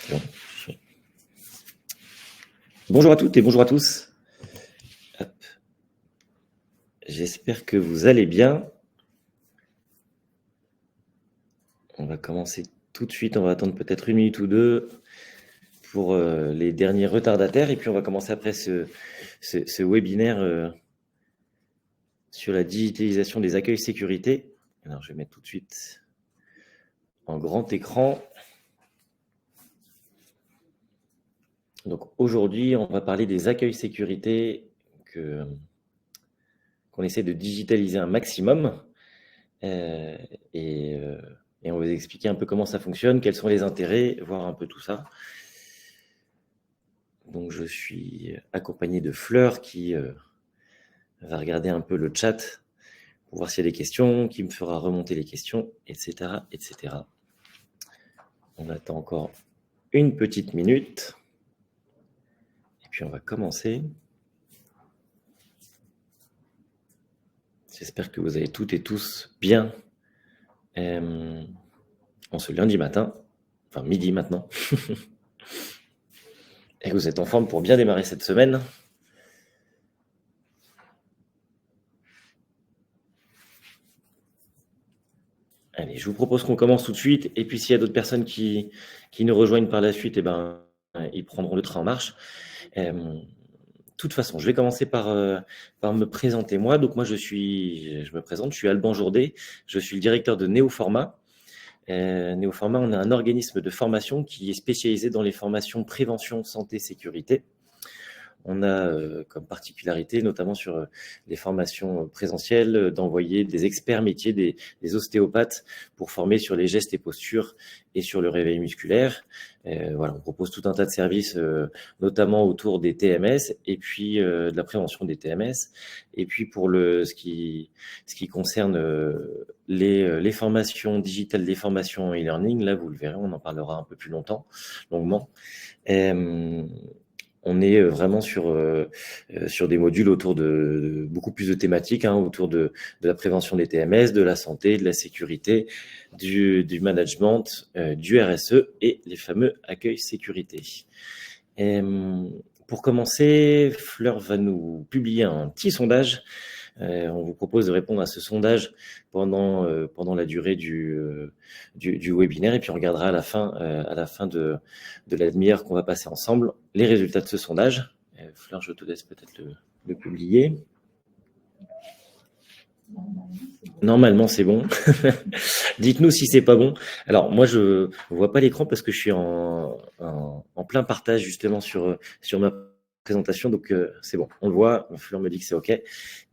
Bon. Bonjour à toutes et bonjour à tous. Hop. J'espère que vous allez bien. On va commencer tout de suite. On va attendre peut-être 1 minute ou 2 pour les derniers retardataires. Et puis on va commencer après ce webinaire sur la digitalisation des accueils sécurité. Alors je vais mettre tout de suite en grand écran. Donc aujourd'hui, on va parler des accueils sécurité qu'on essaie de digitaliser un maximum. Et on va vous expliquer un peu comment ça fonctionne, quels sont les intérêts, voir un peu tout ça. Donc je suis accompagné de Fleur qui va regarder un peu le chat pour voir s'il y a des questions, qui me fera remonter les questions, etc., etc. On attend encore une petite minute. Et puis on va commencer. J'espère que vous allez toutes et tous bien en ce lundi matin, enfin midi maintenant, et que vous êtes en forme pour bien démarrer cette semaine. Allez, je vous propose qu'on commence tout de suite, et puis s'il y a d'autres personnes qui nous rejoignent par la suite, ils prendront le train en marche. De toute façon, je vais commencer par me présenter moi. Donc moi, je me présente, je suis Alban Jourdet, je suis le directeur de Néoformat. Néoformat, on est un organisme de formation qui est spécialisé dans les formations prévention, santé, sécurité. On a comme particularité, notamment sur les formations présentielles, d'envoyer des experts métiers, des ostéopathes, pour former sur les gestes et postures et sur le réveil musculaire. Voilà, on propose tout un tas de services, notamment autour des TMS et puis de la prévention des TMS. Et puis pour ce qui concerne les formations digitales, les formations e-learning, là vous le verrez, on en parlera un peu plus longuement. On est vraiment sur des modules autour de beaucoup plus de thématiques, autour de la prévention des TMS, de la santé, de la sécurité, du management, du RSE et les fameux accueils sécurité. Pour commencer, Fleur va nous publier un petit sondage. On vous propose de répondre à ce sondage pendant la durée du webinaire, et puis on regardera à la fin de la demi-heure qu'on va passer ensemble les résultats de ce sondage. Fleur, je te laisse peut-être le publier. Normalement, c'est bon. Dites-nous si c'est pas bon. Alors, moi, je ne vois pas l'écran parce que je suis en plein partage justement sur ma présentation. Donc, c'est bon. On le voit. Fleur me dit que c'est OK.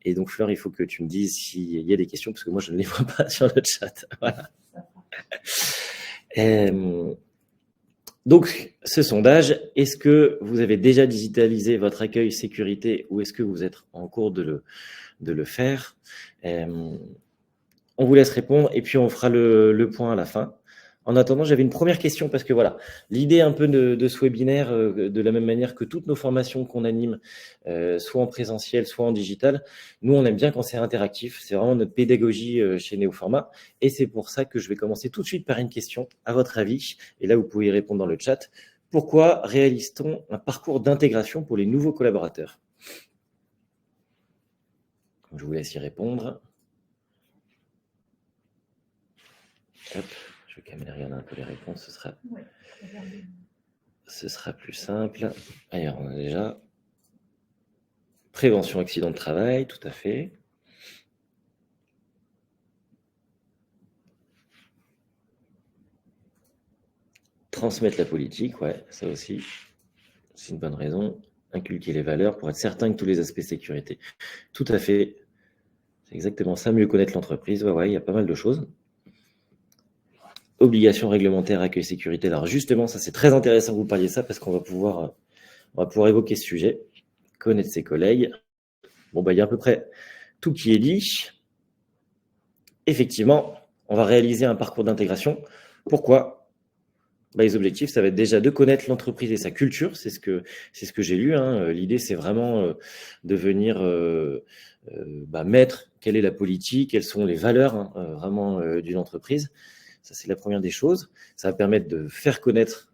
Et donc, Fleur, il faut que tu me dises s'il y a des questions parce que moi, je ne les vois pas sur le chat. Voilà. Donc, ce sondage, est-ce que vous avez déjà digitalisé votre accueil sécurité ou est-ce que vous êtes en cours de le faire? On vous laisse répondre et puis on fera le point à la fin. En attendant, j'avais une première question parce que voilà, l'idée un peu de ce webinaire, de la même manière que toutes nos formations qu'on anime, soit en présentiel, soit en digital, nous on aime bien quand c'est interactif, c'est vraiment notre pédagogie chez Néoformat, et c'est pour ça que je vais commencer tout de suite par une question, à votre avis, et là vous pouvez y répondre dans le chat. Pourquoi réalise-t-on un parcours d'intégration pour les nouveaux collaborateurs? Je vous laisse y répondre. Hop. Je vais quand même regarder un peu les réponses, ce sera plus simple. Alors, on a déjà prévention accident de travail, tout à fait. Transmettre la politique, ouais, ça aussi, c'est une bonne raison. Inculquer les valeurs pour être certain que tous les aspects sécurité. Tout à fait, c'est exactement ça. Mieux connaître l'entreprise, ouais, il y a pas mal de choses. Obligation réglementaire, accueil sécurité. Alors justement, ça c'est très intéressant que vous parliez de ça parce qu'on va pouvoir évoquer ce sujet, connaître ses collègues. Bon, il y a à peu près tout qui est dit. Effectivement, on va réaliser un parcours d'intégration. Pourquoi? Les objectifs, ça va être déjà de connaître l'entreprise et sa culture. C'est ce que j'ai lu. L'idée, c'est vraiment de venir mettre quelle est la politique, quelles sont les valeurs vraiment d'une entreprise. Ça, c'est la première des choses. Ça va permettre de faire connaître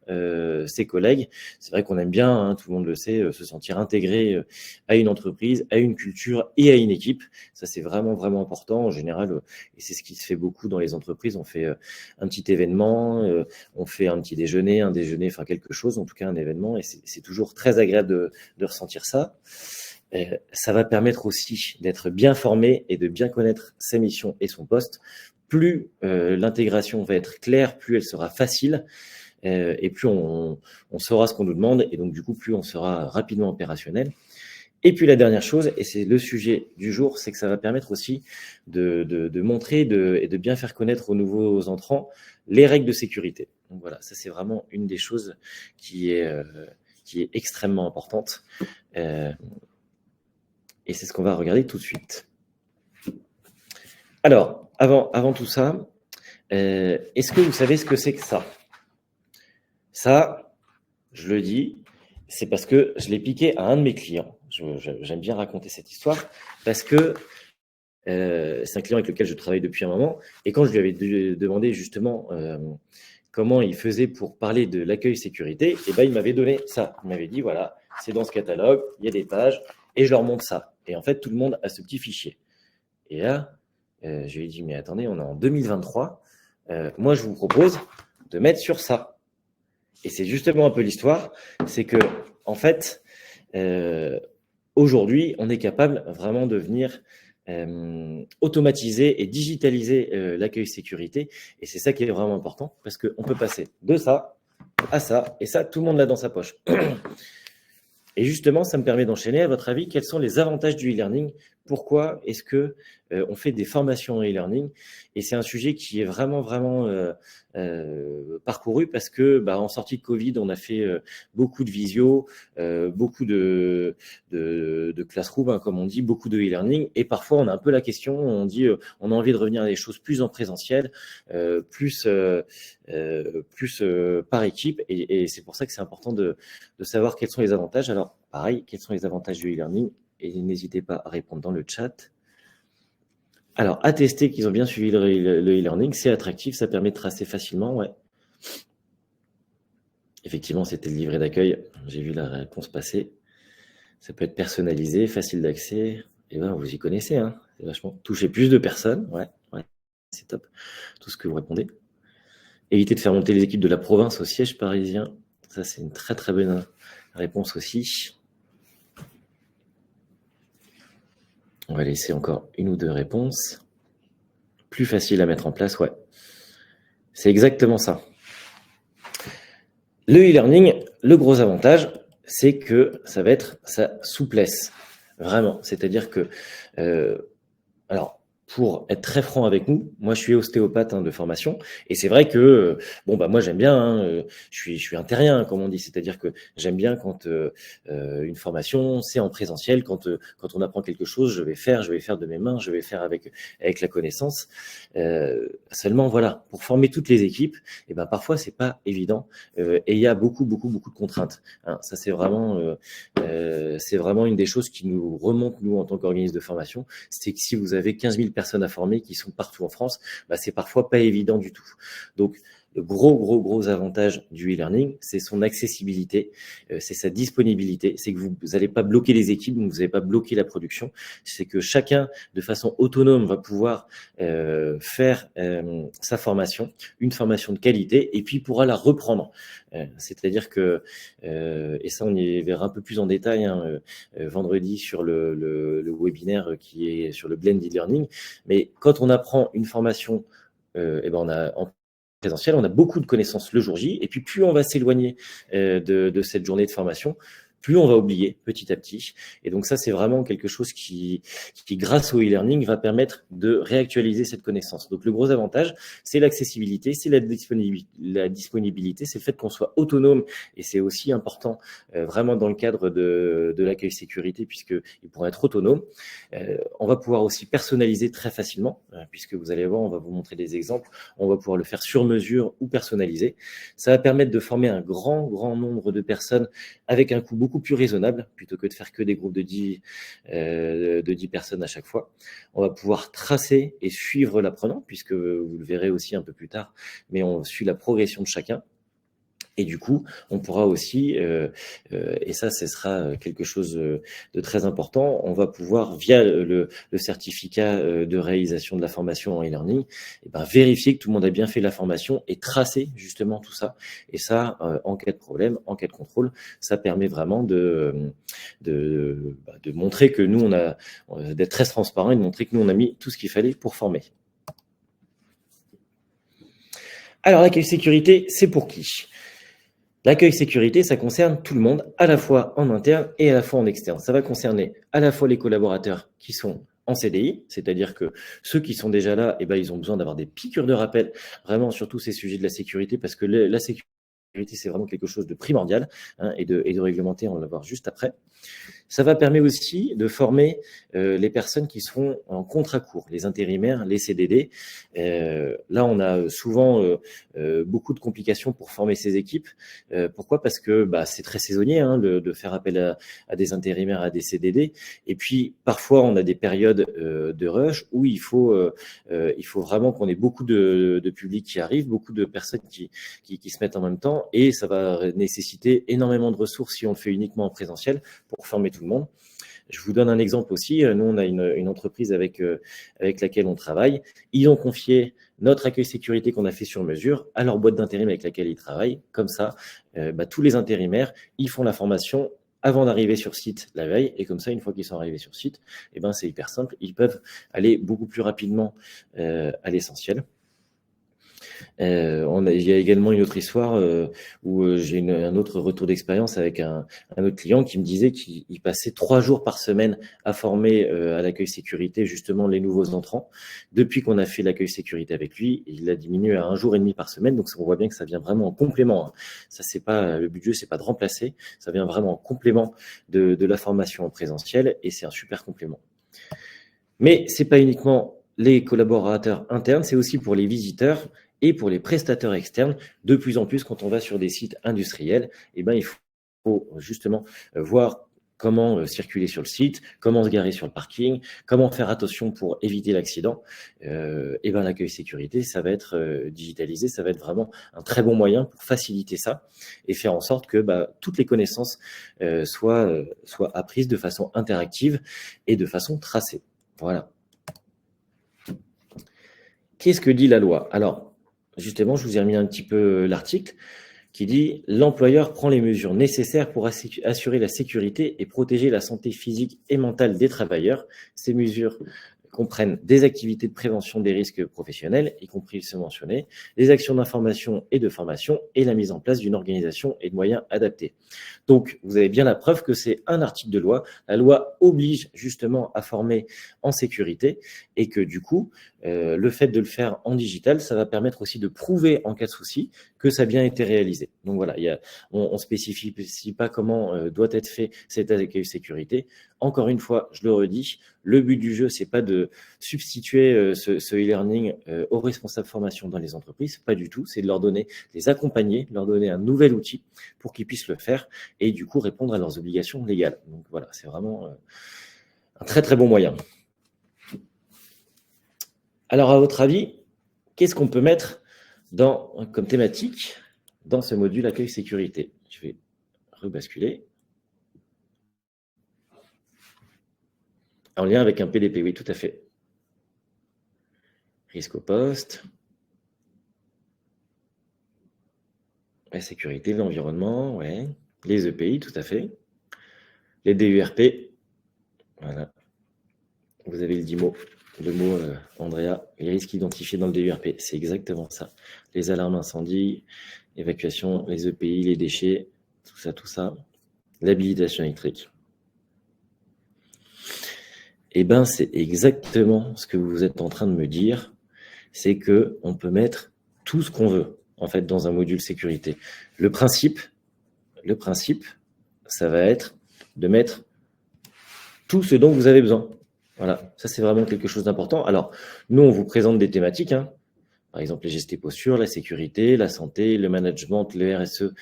ses collègues. C'est vrai qu'on aime bien, hein, tout le monde le sait, se sentir intégré à une entreprise, à une culture et à une équipe. Ça, c'est vraiment, vraiment important en général. Et c'est ce qui se fait beaucoup dans les entreprises. On fait un petit événement, on fait un petit déjeuner, un déjeuner, enfin quelque chose, en tout cas un événement. Et c'est toujours très agréable de ressentir ça. Ça va permettre aussi d'être bien formé et de bien connaître sa mission et son poste. Plus l'intégration va être claire, plus elle sera facile et plus on saura ce qu'on nous demande et donc du coup plus on sera rapidement opérationnel. Et puis la dernière chose, et c'est le sujet du jour, c'est que ça va permettre aussi de montrer et de bien faire connaître aux nouveaux entrants les règles de sécurité. Donc voilà, ça c'est vraiment une des choses qui est extrêmement importante. Et c'est ce qu'on va regarder tout de suite. Alors, avant tout ça, est-ce que vous savez ce que c'est que ça? Ça, je le dis, c'est parce que je l'ai piqué à un de mes clients. J'aime bien raconter cette histoire parce que c'est un client avec lequel je travaille depuis un moment. Et quand je lui avais demandé justement comment il faisait pour parler de l'accueil sécurité, et ben, il m'avait donné ça. Il m'avait dit, voilà, c'est dans ce catalogue, il y a des pages, et je leur montre ça. Et en fait, tout le monde a ce petit fichier. Et là, je lui ai dit, mais attendez, on est en 2023. Moi, je vous propose de mettre sur ça. Et c'est justement un peu l'histoire. C'est que, en fait, aujourd'hui, on est capable vraiment de venir automatiser et digitaliser l'accueil sécurité. Et c'est ça qui est vraiment important parce qu'on peut passer de ça à ça. Et ça, tout le monde l'a dans sa poche. Et justement, ça me permet d'enchaîner. À votre avis, quels sont les avantages du e-learning? Pourquoi est-ce que on fait des formations en e-learning? Et c'est un sujet qui est vraiment, vraiment parcouru parce que, en sortie de Covid, on a fait beaucoup de visio, beaucoup de classroom, hein, comme on dit, beaucoup de e-learning. Et parfois, on a un peu la question, on dit, on a envie de revenir à des choses plus en présentiel, plus par équipe. Et c'est pour ça que c'est important de savoir quels sont les avantages. Alors, pareil, quels sont les avantages du e-learning? Et n'hésitez pas à répondre dans le chat. Alors, attester qu'ils ont bien suivi le e-learning, c'est attractif, ça permet de tracer facilement, ouais. Effectivement, c'était le livret d'accueil. J'ai vu la réponse passer. Ça peut être personnalisé, facile d'accès. Et ben, vous y connaissez, hein. C'est vachement toucher plus de personnes, ouais, c'est top. Tout ce que vous répondez. Éviter de faire monter les équipes de la province au siège parisien. Ça, c'est une très très bonne réponse aussi. On va laisser encore une ou deux réponses. Plus facile à mettre en place, ouais. C'est exactement ça. Le e-learning, le gros avantage, c'est que ça va être sa souplesse. Vraiment. C'est-à-dire que, alors, pour être très franc avec nous, moi je suis ostéopathe de formation et c'est vrai que moi j'aime bien, je suis un terrien comme on dit, c'est-à-dire que j'aime bien quand une formation c'est en présentiel, quand on apprend quelque chose, je vais faire de mes mains, je vais faire avec la connaissance. Seulement voilà, pour former toutes les équipes, et parfois c'est pas évident et il y a beaucoup de contraintes. Hein, ça c'est vraiment une des choses qui nous remonte nous en tant qu'organisme de formation, c'est que si vous avez 15 000 personnes à former qui sont partout en France, c'est parfois pas évident du tout. Donc, le gros avantage du e-learning, c'est son accessibilité, c'est sa disponibilité, c'est que vous n'allez pas bloquer les équipes, donc vous n'allez pas bloquer la production, c'est que chacun, de façon autonome, va pouvoir faire sa formation, une formation de qualité, et puis pourra la reprendre. C'est-à-dire que, et ça on y verra un peu plus en détail vendredi sur le webinaire qui est sur le blend e-learning, mais quand on apprend une formation, on a en présentiel, on a beaucoup de connaissances le jour J, et puis plus on va s'éloigner de cette journée de formation, plus on va oublier petit à petit. Et donc ça, c'est vraiment quelque chose qui grâce au e-learning, va permettre de réactualiser cette connaissance. Donc le gros avantage, c'est l'accessibilité, c'est la disponibilité, c'est le fait qu'on soit autonome, et c'est aussi important vraiment dans le cadre de l'accueil sécurité, puisqu'il pourra être autonome. On va pouvoir aussi personnaliser très facilement, puisque vous allez voir, on va vous montrer des exemples, on va pouvoir le faire sur mesure ou personnalisé. Ça va permettre de former un grand nombre de personnes avec un coût beaucoup beaucoup plus raisonnable, plutôt que de faire que des groupes de 10 personnes à chaque fois. On va pouvoir tracer et suivre l'apprenant, puisque vous le verrez aussi un peu plus tard, mais on suit la progression de chacun. Et du coup, on pourra aussi, et ça, ce sera quelque chose de très important, on va pouvoir, via le certificat de réalisation de la formation en e-learning, vérifier que tout le monde a bien fait la formation et tracer justement tout ça. Et ça, en cas de problème, en cas de contrôle, ça permet vraiment de montrer que nous, d'être très transparent et de montrer que nous, on a mis tout ce qu'il fallait pour former. Alors, l'accueil sécurité, c'est pour qui ? L'accueil sécurité, ça concerne tout le monde, à la fois en interne et à la fois en externe. Ça va concerner à la fois les collaborateurs qui sont en CDI, c'est-à-dire que ceux qui sont déjà là, ils ont besoin d'avoir des piqûres de rappel, vraiment sur tous ces sujets de la sécurité, parce que la sécurité, c'est vraiment quelque chose de primordial, et de réglementer, on va le voir juste après. Ça va permettre aussi de former les personnes qui seront en contrat court, les intérimaires, les CDD. Là, on a souvent beaucoup de complications pour former ces équipes. Pourquoi ? Parce que c'est très saisonnier de faire appel à des intérimaires, à des CDD. Et puis, parfois, on a des périodes de rush où il faut vraiment qu'on ait beaucoup de public qui arrive, beaucoup de personnes qui se mettent en même temps. Et ça va nécessiter énormément de ressources si on le fait uniquement en présentiel pour former tout le monde. Je vous donne un exemple aussi. Nous, on a une entreprise avec laquelle on travaille. Ils ont confié notre accueil sécurité qu'on a fait sur mesure à leur boîte d'intérim avec laquelle ils travaillent. Comme ça, tous les intérimaires, ils font la formation avant d'arriver sur site la veille. Et comme ça, une fois qu'ils sont arrivés sur site, c'est hyper simple. Ils peuvent aller beaucoup plus rapidement à l'essentiel. Il y a également une autre histoire où j'ai un autre retour d'expérience avec un autre client qui me disait qu'il passait 3 jours par semaine à former à l'accueil sécurité justement les nouveaux entrants. Depuis qu'on a fait l'accueil sécurité avec lui, il a diminué à 1 jour et demi par semaine. Donc on voit bien que ça vient vraiment en complément. Ça, c'est pas le but du jeu, c'est pas de remplacer. Ça vient vraiment en complément de la formation en présentiel et c'est un super complément. Mais c'est pas uniquement les collaborateurs internes, c'est aussi pour les visiteurs et pour les prestataires externes. De plus en plus, quand on va sur des sites industriels, il faut justement voir comment circuler sur le site, comment se garer sur le parking, comment faire attention pour éviter l'accident. L'accueil sécurité, ça va être digitalisé, ça va être vraiment un très bon moyen pour faciliter ça et faire en sorte que toutes les connaissances soient apprises de façon interactive et de façon tracée. Voilà. Qu'est-ce que dit la loi ? Alors, justement, je vous ai remis un petit peu l'article qui dit « L'employeur prend les mesures nécessaires pour assurer la sécurité et protéger la santé physique et mentale des travailleurs. Ces mesures comprennent des activités de prévention des risques professionnels, y compris ceux mentionnés, des actions d'information et de formation et la mise en place d'une organisation et de moyens adaptés. » Donc, vous avez bien la preuve que c'est un article de loi. La loi oblige justement à former en sécurité et que du coup, le fait de le faire en digital, ça va permettre aussi de prouver en cas de souci que ça a bien été réalisé. Donc voilà, on ne spécifie pas comment doit être fait cet accueil sécurité. Encore une fois, je le redis, le but du jeu, c'est pas de substituer ce e-learning aux responsables formation dans les entreprises, pas du tout. C'est de leur donner, les accompagner, leur donner un nouvel outil pour qu'ils puissent le faire et du coup répondre à leurs obligations légales. Donc voilà, c'est vraiment un très très bon moyen. Alors, à votre avis, qu'est-ce qu'on peut mettre comme thématique dans ce module accueil sécurité ? Je vais rebasculer. En lien avec un PDP, oui, tout à fait. Risque au poste. La sécurité, l'environnement, ouais. Les EPI, tout à fait. Les DURP. Voilà. Vous avez le mot Andrea, les risques identifiés dans le DURP, c'est exactement ça. Les alarmes incendie, évacuation, les EPI, les déchets, tout ça. L'habilitation électrique. C'est exactement ce que vous êtes en train de me dire, c'est qu'on peut mettre tout ce qu'on veut, en fait, dans un module sécurité. Le principe, ça va être de mettre tout ce dont vous avez besoin. Voilà, ça c'est vraiment quelque chose d'important. Alors, nous, on vous présente des thématiques, par exemple les gestes et postures, la sécurité, la santé, le management, le RSE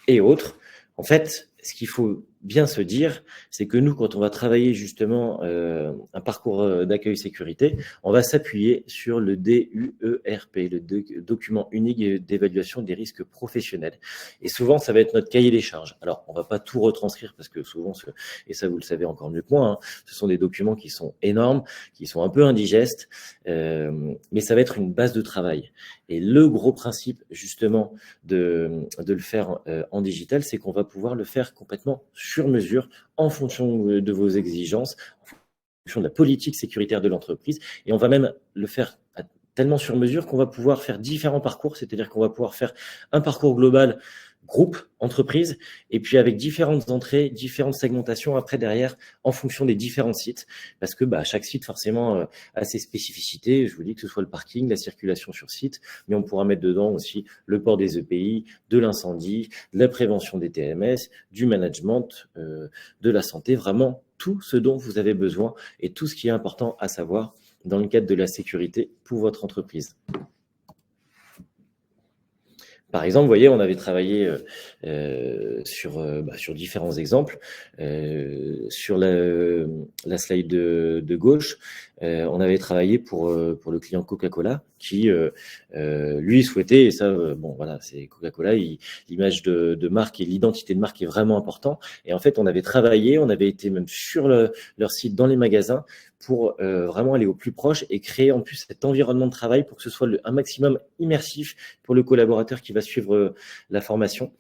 et autres. En fait, ce qu'il faut bien se dire, c'est que nous, quand on va travailler justement un parcours d'accueil sécurité, on va s'appuyer sur le DUERP, le document unique d'évaluation des risques professionnels. Et souvent, ça va être notre cahier des charges. Alors, on ne va pas tout retranscrire parce que souvent, et ça vous le savez encore mieux que moi, hein, ce sont des documents qui sont énormes, qui sont un peu indigestes, mais ça va être une base de travail. Et le gros principe justement de le faire en digital, c'est qu'on va pouvoir le faire complètement sur mesure en fonction de vos exigences, en fonction de la politique sécuritaire de l'entreprise. Et on va même le faire tellement sur mesure qu'on va pouvoir faire différents parcours, c'est-à-dire qu'on va pouvoir faire un parcours global groupe, entreprise, et puis avec différentes entrées, différentes segmentations après derrière en fonction des différents sites, parce que chaque site forcément a ses spécificités. Je vous dis que ce soit le parking, la circulation sur site, mais on pourra mettre dedans aussi le port des EPI, de l'incendie, de la prévention des TMS, du management, de la santé, vraiment tout ce dont vous avez besoin et tout ce qui est important à savoir dans le cadre de la sécurité pour votre entreprise. Par exemple, vous voyez, on avait travaillé sur différents exemples. Sur la slide de gauche, on avait travaillé pour le client Coca-Cola qui, lui, souhaitait, et ça, voilà, c'est Coca-Cola, l'image de marque et l'identité de marque est vraiment important. Et en fait, on avait travaillé, on avait été même sur leur site dans les magasins pour vraiment aller au plus proche et créer en plus cet environnement de travail pour que ce soit un maximum immersif pour le collaborateur qui va suivre la formation.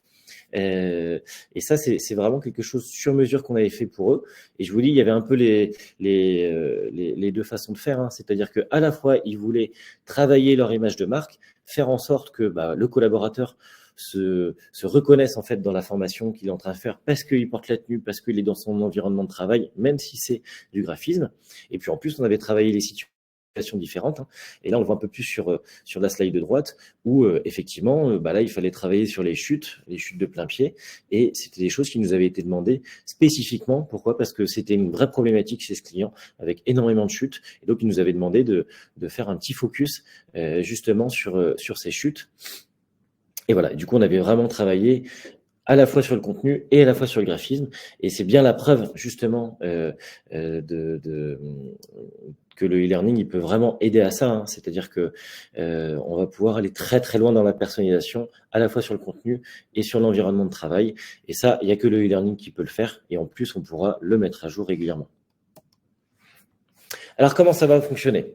Et ça, c'est vraiment quelque chose sur mesure qu'on avait fait pour eux. Et je vous dis, il y avait un peu les deux façons de faire, hein. C'est-à-dire qu'à la fois, ils voulaient travailler leur image de marque, faire en sorte que le collaborateur se reconnaisse en fait dans la formation qu'il est en train de faire parce qu'il porte la tenue, parce qu'il est dans son environnement de travail, même si c'est du graphisme. Et puis en plus, on avait travaillé les situations différentes, hein. Et là, on le voit un peu plus sur la slide de droite où effectivement, là, il fallait travailler sur les chutes de plein pied. Et c'était des choses qui nous avaient été demandées spécifiquement. Pourquoi ? Parce que c'était une vraie problématique chez ce client avec énormément de chutes. Et donc, il nous avait demandé de faire un petit focus justement sur ces chutes. Et voilà, du coup, on avait vraiment travaillé à la fois sur le contenu et à la fois sur le graphisme. Et c'est bien la preuve, justement, que le e-learning, il peut vraiment aider à ça, hein. C'est-à-dire que on va pouvoir aller très, très loin dans la personnalisation, à la fois sur le contenu et sur l'environnement de travail. Et ça, il n'y a que le e-learning qui peut le faire. Et en plus, on pourra le mettre à jour régulièrement. Alors, comment ça va fonctionner ?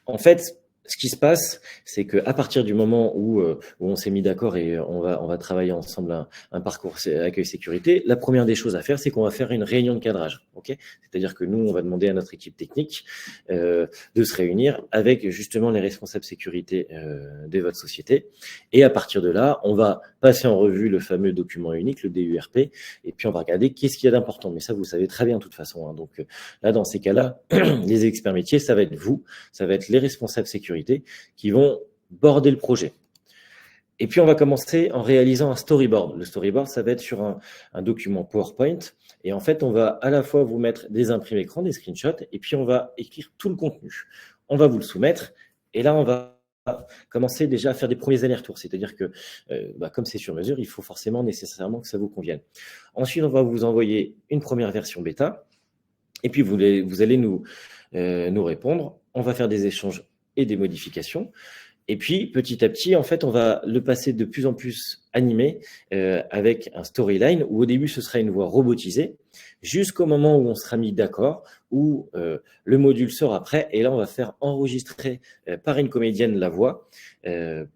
En fait, ce qui se passe, c'est qu'à partir du moment où on s'est mis d'accord et on va travailler ensemble un parcours accueil sécurité, la première des choses à faire, c'est qu'on va faire une réunion de cadrage. Okay ? C'est-à-dire que nous, on va demander à notre équipe technique de se réunir avec justement les responsables sécurité de votre société. Et à partir de là, on va passer en revue le fameux document unique, le DURP, et puis on va regarder qu'est-ce qu'il y a d'important. Mais ça, vous savez très bien de toute façon, hein. Donc là, dans ces cas-là, les experts métiers, ça va être vous, ça va être les responsables sécurité qui vont border le projet. Et puis, on va commencer en réalisant un storyboard. Le storyboard, ça va être sur un document PowerPoint. Et en fait, on va à la fois vous mettre des imprimés écran, des screenshots, et puis on va écrire tout le contenu. On va vous le soumettre. Et là, on va commencer déjà à faire des premiers allers-retours. C'est-à-dire que, comme c'est sur mesure, il faut forcément nécessairement que ça vous convienne. Ensuite, on va vous envoyer une première version bêta. Et puis, vous allez nous répondre. On va faire des échanges et des modifications. Et puis, petit à petit, en fait, on va le passer de plus en plus animé avec un storyline où au début, ce sera une voix robotisée jusqu'au moment où on sera mis d'accord, où le module sera prêt. Et là, on va faire enregistrer par une comédienne la voix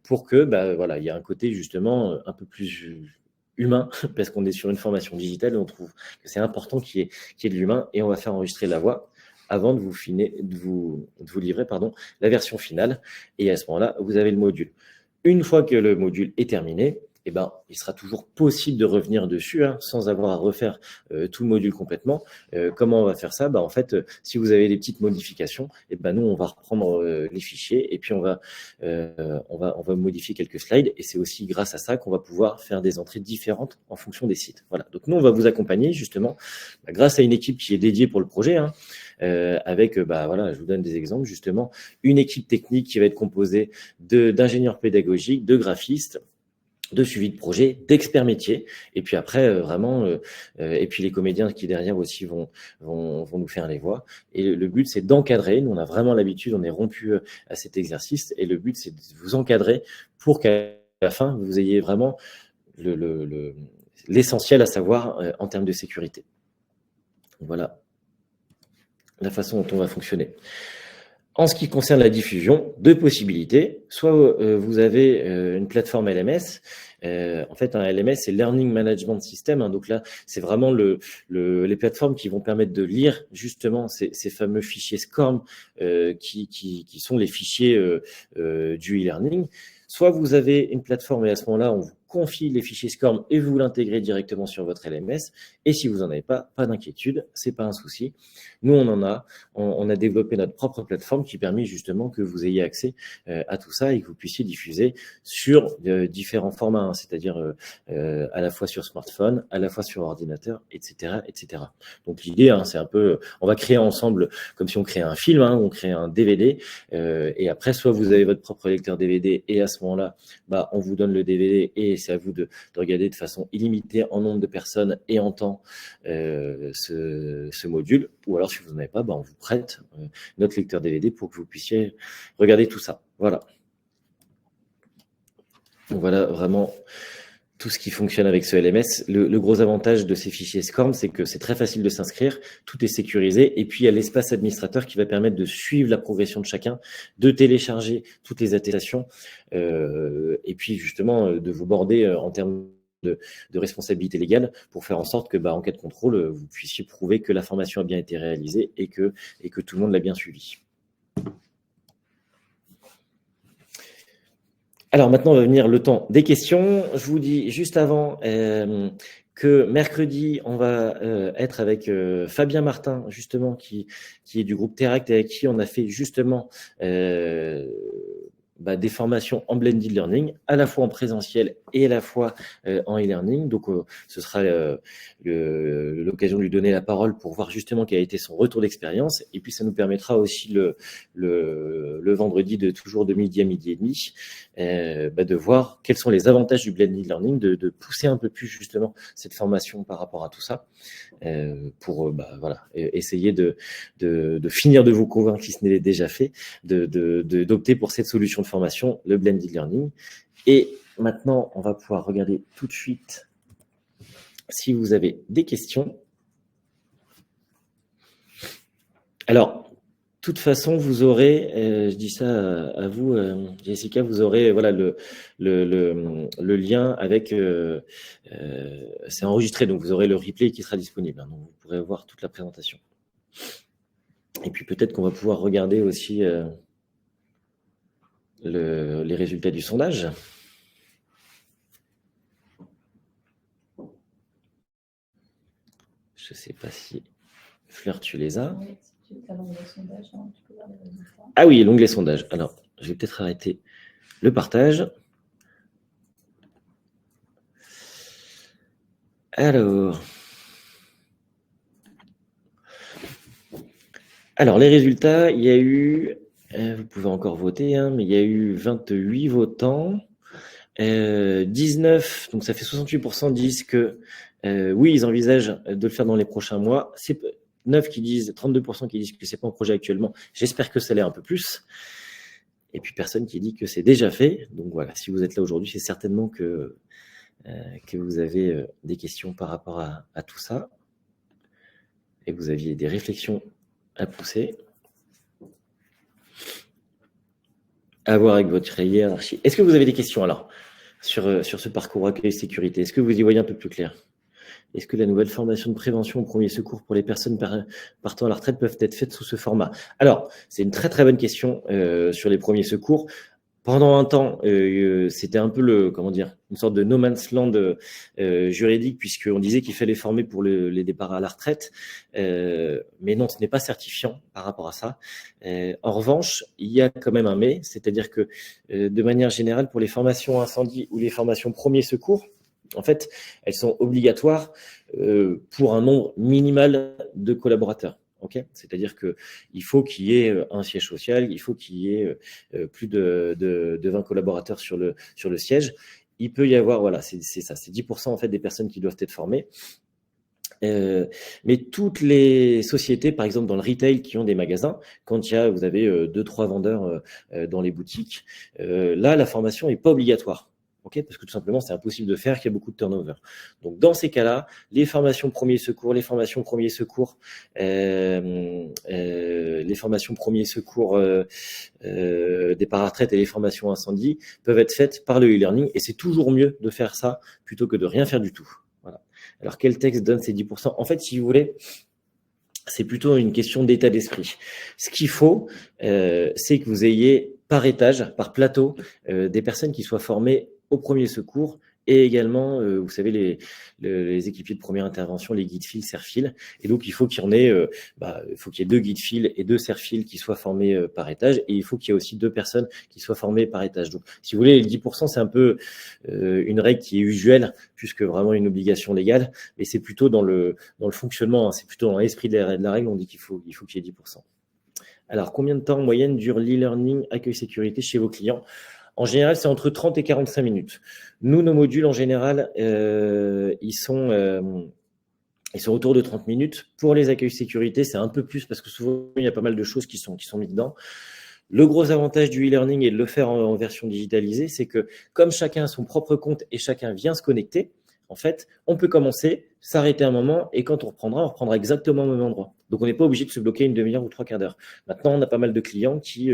pour que, voilà, il y a un côté justement un peu plus humain parce qu'on est sur une formation digitale et on trouve que c'est important qu'il y ait de l'humain et on va faire enregistrer la voix avant de vous livrer la version finale. Et à ce moment-là, vous avez le module. Une fois que le module est terminé, il sera toujours possible de revenir dessus sans avoir à refaire tout le module complètement. Comment on va faire ça ? En fait, si vous avez des petites modifications, nous, on va reprendre les fichiers et puis on va modifier quelques slides. Et c'est aussi grâce à ça qu'on va pouvoir faire des entrées différentes en fonction des sites. Voilà. Donc, nous, on va vous accompagner justement grâce à une équipe qui est dédiée pour le projet, avec, je vous donne des exemples, justement, une équipe technique qui va être composée d'ingénieurs pédagogiques, de graphistes, de suivi de projet, d'experts métiers, et puis après vraiment, et puis les comédiens qui derrière aussi vont nous faire les voix. Et le but c'est d'encadrer. Nous on a vraiment l'habitude, on est rompu à cet exercice, et le but c'est de vous encadrer pour qu'à la fin vous ayez vraiment l'essentiel à savoir en termes de sécurité. Voilà la façon dont on va fonctionner. En ce qui concerne la diffusion, deux possibilités. Soit vous avez une plateforme LMS. En fait, un LMS, c'est Learning Management System. Hein, donc là, c'est vraiment les plateformes qui vont permettre de lire justement ces fameux fichiers SCORM qui sont les fichiers du e-learning. Soit vous avez une plateforme et à ce moment-là, on vous confie les fichiers SCORM et vous l'intégrez directement sur votre LMS. Et si vous n'en avez pas d'inquiétude, c'est pas un souci. Nous, on a développé notre propre plateforme qui permet justement que vous ayez accès à tout ça et que vous puissiez diffuser sur différents formats, hein, c'est-à-dire à la fois sur smartphone, à la fois sur ordinateur, etc., etc. Donc l'idée, hein, c'est un peu, on va créer ensemble comme si on créait un film, hein, on crée un DVD, et après, soit vous avez votre propre lecteur DVD et à ce moment-là, on vous donne le DVD et c'est à vous de regarder de façon illimitée en nombre de personnes et en temps ce module, ou alors si vous n'en avez pas, on vous prête notre lecteur DVD pour que vous puissiez regarder tout ça. Voilà. Donc voilà vraiment tout ce qui fonctionne avec ce LMS. Le gros avantage de ces fichiers SCORM, c'est que c'est très facile de s'inscrire, tout est sécurisé, et puis il y a l'espace administrateur qui va permettre de suivre la progression de chacun, de télécharger toutes les attestations, et puis justement de vous border en termes de responsabilité légale pour faire en sorte que, en cas de contrôle, vous puissiez prouver que la formation a bien été réalisée et que tout le monde l'a bien suivi. Alors maintenant, on va venir le temps des questions. Je vous dis juste avant que mercredi, on va être avec Fabien Martin, justement, qui est du groupe Teract et avec qui on a fait justement des formations en blended learning, à la fois en présentiel et à la fois en e-learning. Donc, ce sera l'occasion de lui donner la parole pour voir justement quel a été son retour d'expérience. Et puis, ça nous permettra aussi le vendredi toujours de midi à midi et demi de voir quels sont les avantages du blended learning, de pousser un peu plus justement cette formation par rapport à tout ça, pour essayer de finir de vous convaincre, si ce n'est déjà fait, d'opter pour cette solution de formation, le blended learning. Et maintenant, on va pouvoir regarder tout de suite si vous avez des questions. Alors, de toute façon, vous aurez, je dis ça à vous, Jessica, vous aurez le lien avec, c'est enregistré, donc vous aurez le replay qui sera disponible, hein, donc vous pourrez voir toute la présentation. Et puis peut-être qu'on va pouvoir regarder aussi les résultats du sondage. Je ne sais pas si Fleur, tu les as. Oui, si tu as l'onglet sondage, tu peux voir les résultats. Ah oui, l'onglet sondage. Alors, je vais peut-être arrêter le partage. Alors les résultats, il y a eu, vous pouvez encore voter, hein, mais il y a eu 28 votants. 19, donc ça fait 68% disent que oui, ils envisagent de le faire dans les prochains mois. C'est 9 qui disent, 32% qui disent que c'est pas en projet actuellement. J'espère que ça l'est un peu plus. Et puis personne qui dit que c'est déjà fait. Donc voilà, si vous êtes là aujourd'hui, c'est certainement que vous avez des questions par rapport à tout ça. Et vous aviez des réflexions à pousser. À voir avec votre hiérarchie. Est-ce que vous avez des questions alors sur ce parcours accueil sécurité? Est-ce que vous y voyez un peu plus clair? Est-ce que la nouvelle formation de prévention au premier secours pour les personnes partant à la retraite peuvent être faites sous ce format? Alors, c'est une très très bonne question sur les premiers secours. Pendant un temps, c'était un peu une sorte de no man's land juridique, puisqu'on disait qu'il fallait former pour les départs à la retraite. Mais non, ce n'est pas certifiant par rapport à ça. En revanche, il y a quand même un mais, c'est-à-dire que de manière générale, pour les formations incendie ou les formations premier secours, en fait, elles sont obligatoires pour un nombre minimal de collaborateurs. Okay, c'est-à-dire qu'il faut qu'il y ait un siège social, il faut qu'il y ait plus de 20 collaborateurs sur le siège. il peut y avoir, voilà, c'est ça, c'est 10% en fait des personnes qui doivent être formées. Mais toutes les sociétés, par exemple dans le retail, qui ont des magasins, quand vous avez 2-3 vendeurs dans les boutiques, là, la formation n'est pas obligatoire. Okay, parce que tout simplement, c'est impossible de faire, qu'il y a beaucoup de turnover. Donc, dans ces cas-là, les formations premiers secours, les formations premiers secours départ à retraite et les formations incendie peuvent être faites par le e-learning. Et c'est toujours mieux de faire ça plutôt que de rien faire du tout. Voilà. Alors, quel texte donne ces 10%? En fait, si vous voulez, c'est plutôt une question d'état d'esprit. Ce qu'il faut, c'est que vous ayez par étage, par plateau, des personnes qui soient formées au premier secours et également, vous savez, les équipiers de première intervention, les guides fils, serre-fils. Et donc, il faut qu'il y en ait, il faut qu'il y ait 2 guides fils et 2 serre-fils qui soient formés par étage. Et il faut qu'il y ait aussi 2 personnes qui soient formées par étage. Donc, si vous voulez, les 10%, c'est un peu une règle qui est usuelle, plus que vraiment une obligation légale. Mais c'est plutôt dans le fonctionnement, hein, c'est plutôt dans l'esprit de la règle, on dit qu'il faut qu'il y ait 10%. Alors, combien de temps en moyenne dure l'e-learning accueil sécurité chez vos clients? En général, c'est entre 30 et 45 minutes. Nous, nos modules, en général, ils sont autour de 30 minutes. Pour les accueils sécurité, c'est un peu plus parce que souvent, il y a pas mal de choses qui sont mises dedans. Le gros avantage du e-learning et de le faire en version digitalisée, c'est que comme chacun a son propre compte et chacun vient se connecter, en fait, on peut commencer, s'arrêter un moment et quand on reprendra exactement au même endroit. Donc, on n'est pas obligé de se bloquer une demi-heure ou 3/4 d'heure. Maintenant, on a pas mal de clients qui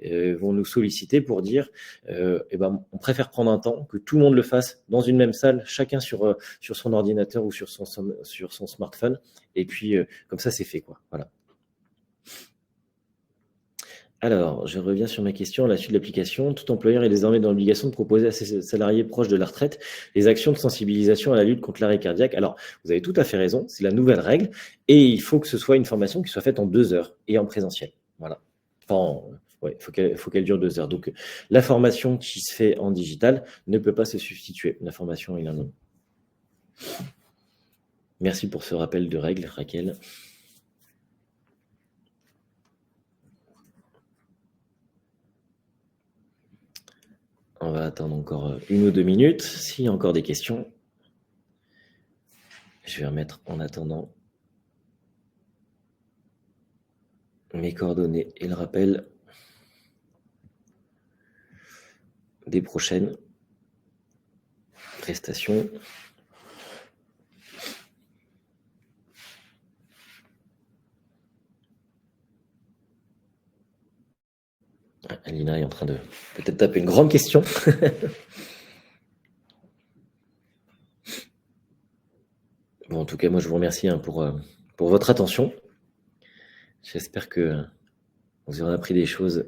vont nous solliciter pour dire on préfère prendre un temps, que tout le monde le fasse dans une même salle, chacun sur son ordinateur ou sur son smartphone. Et puis, comme ça, c'est fait, quoi. Voilà. Alors, je reviens sur ma question. À la suite de l'application, tout employeur est désormais dans l'obligation de proposer à ses salariés proches de la retraite les actions de sensibilisation à la lutte contre l'arrêt cardiaque. Alors, vous avez tout à fait raison, c'est la nouvelle règle et il faut que ce soit une formation qui soit faite en 2 heures et en présentiel. Voilà. Enfin, il faut qu'elle dure 2 heures. Donc, la formation qui se fait en digital ne peut pas se substituer. La formation e-learning. Merci pour ce rappel de règle, Raquel. On va attendre encore 1 ou 2 minutes. S'il y a encore des questions, je vais remettre en attendant mes coordonnées et le rappel des prochaines prestations. Alina est en train de peut-être taper une grande question. Bon, en tout cas, moi, je vous remercie pour votre attention. J'espère que vous aurez appris des choses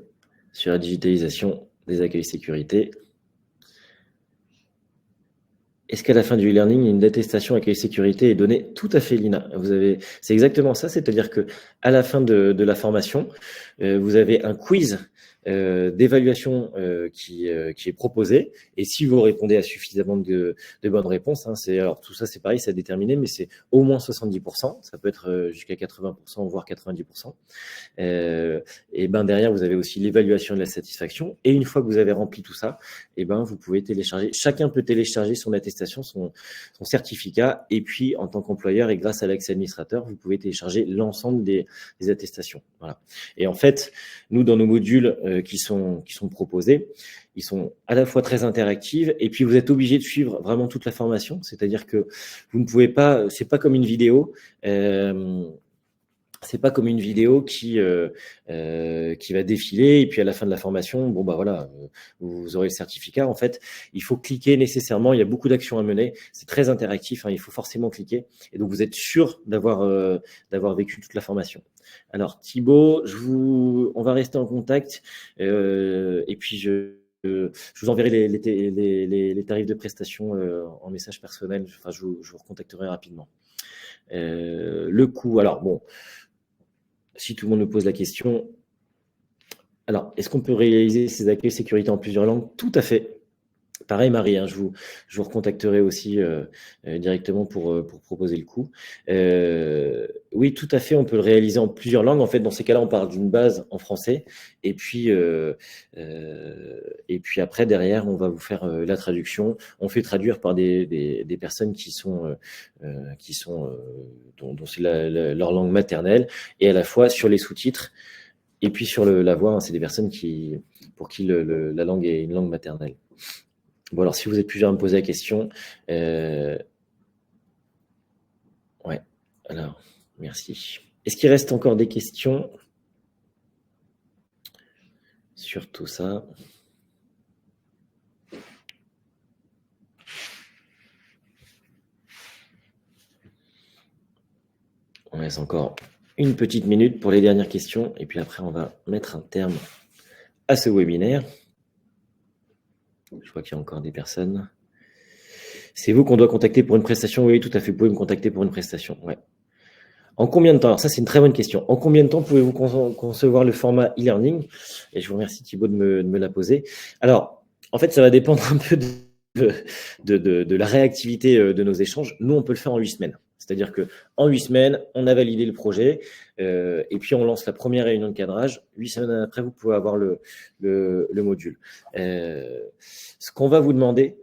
sur la digitalisation des accueils sécurité. Est-ce qu'à la fin du e-learning, une attestation accueil sécurité est donnée? Tout à fait, Lina. C'est exactement ça, c'est-à-dire que à la fin de la formation, vous avez un quiz d'évaluation qui est proposé. Et si vous répondez à suffisamment de bonnes réponses, alors tout ça, c'est pareil, c'est à déterminer, mais c'est au moins 70%. Ça peut être jusqu'à 80%, voire 90%. Et derrière, vous avez aussi l'évaluation de la satisfaction. Et une fois que vous avez rempli tout ça, vous pouvez télécharger. Chacun peut télécharger son attestation, son certificat. Et puis, en tant qu'employeur et grâce à l'accès administrateur, vous pouvez télécharger l'ensemble des attestations. Voilà. Et en fait, nous, dans nos modules qui sont proposés, ils sont à la fois très interactifs et puis vous êtes obligé de suivre vraiment toute la formation. C'est-à-dire que vous ne pouvez pas, c'est pas comme une vidéo. C'est pas comme une vidéo qui va défiler et puis à la fin de la formation, vous aurez le certificat. En fait, il faut cliquer nécessairement. Il y a beaucoup d'actions à mener. C'est très interactif. Il faut forcément cliquer. Et donc, vous êtes sûr d'avoir vécu toute la formation. Alors, Thibaut, on va rester en contact et puis je vous enverrai les tarifs de prestation en message personnel. Enfin, je vous recontacterai rapidement. Le coût, alors bon, si tout le monde nous pose la question, alors est-ce qu'on peut réaliser ces accueils sécurité en plusieurs langues? Tout à fait. Pareil, Marie, hein, je vous recontacterai aussi directement pour proposer le coup. Oui, tout à fait, on peut le réaliser en plusieurs langues. En fait, dans ces cas-là, on part d'une base en français. Et puis après, derrière, on va vous faire la traduction. On fait traduire par des personnes dont c'est leur langue maternelle. Et à la fois sur les sous-titres et puis sur la voix, hein, c'est des personnes pour qui la langue est une langue maternelle. Bon, alors, si vous êtes plusieurs à me poser la question, ouais, alors, merci. Est-ce qu'il reste encore des questions sur tout ça? On laisse encore une petite minute pour les dernières questions, et puis après, on va mettre un terme à ce webinaire. Je vois qu'il y a encore des personnes. C'est vous qu'on doit contacter pour une prestation? Oui, tout à fait, vous pouvez me contacter pour une prestation, ouais. En combien de temps? Alors ça, c'est une très bonne question. En combien de temps pouvez-vous concevoir le format e-learning? Et je vous remercie Thibaut de me la poser. Alors, en fait, ça va dépendre un peu de la réactivité de nos échanges. Nous, on peut le faire en 8 semaines. C'est-à-dire qu'en 8 semaines, on a validé le projet et puis on lance la première réunion de cadrage. 8 semaines après, vous pouvez avoir le module. Ce qu'on va vous demander,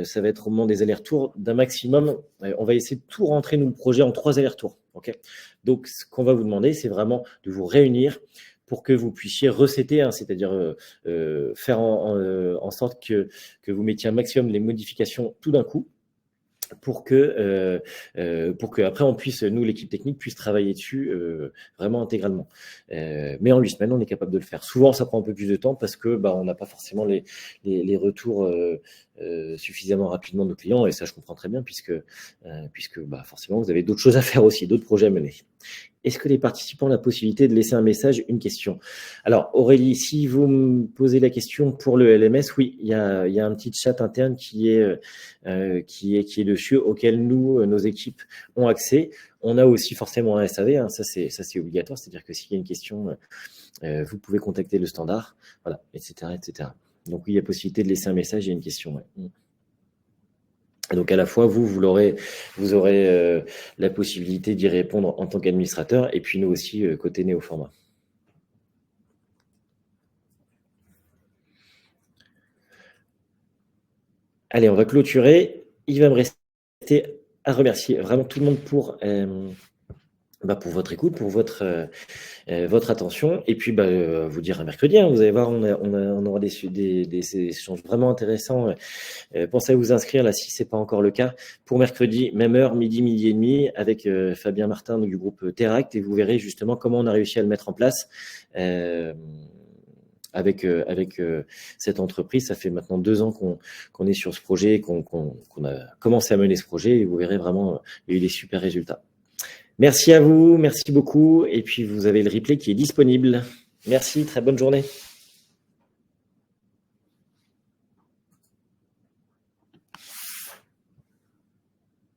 ça va être au moment des allers-retours d'un maximum. On va essayer de tout rentrer, nous, le projet en 3 allers-retours. Okay, donc, ce qu'on va vous demander, c'est vraiment de vous réunir pour que vous puissiez recéter, hein, c'est-à-dire faire en sorte que vous mettiez un maximum les modifications tout d'un coup, pour que après on puisse, nous l'équipe technique puisse travailler dessus vraiment intégralement. Mais en 8 semaines, on est capable de le faire. Souvent, ça prend un peu plus de temps parce que on n'a pas forcément les retours suffisamment rapidement de nos clients, et ça je comprends très bien puisque forcément vous avez d'autres choses à faire aussi, d'autres projets à mener. Est-ce que les participants ont la possibilité de laisser un message, une question? Alors Aurélie, si vous me posez la question pour le LMS, oui, il y a un petit chat interne qui est dessus, auquel nous, nos équipes ont accès. On a aussi forcément un SAV, hein, ça c'est obligatoire, c'est-à-dire que s'il y a une question, vous pouvez contacter le standard, voilà, etc., etc. Donc oui, il y a possibilité de laisser un message et une question. Ouais. Donc à la fois, vous aurez la possibilité d'y répondre en tant qu'administrateur, et puis nous aussi, côté Néoformat. Allez, on va clôturer. Il va me rester à remercier vraiment tout le monde pour votre écoute, pour votre attention, et puis vous dire à mercredi, hein, vous allez voir, on aura des échanges vraiment intéressants. Pensez à vous inscrire là si c'est pas encore le cas pour mercredi, même heure, midi et demi, avec Fabien Martin du groupe Teract, et vous verrez justement comment on a réussi à le mettre en place avec cette entreprise. Ça fait maintenant 2 ans qu'on est sur ce projet, qu'on a commencé à mener ce projet, et vous verrez vraiment, il y a eu des super résultats. Merci à vous, merci beaucoup, et puis vous avez le replay qui est disponible. Merci, très bonne journée.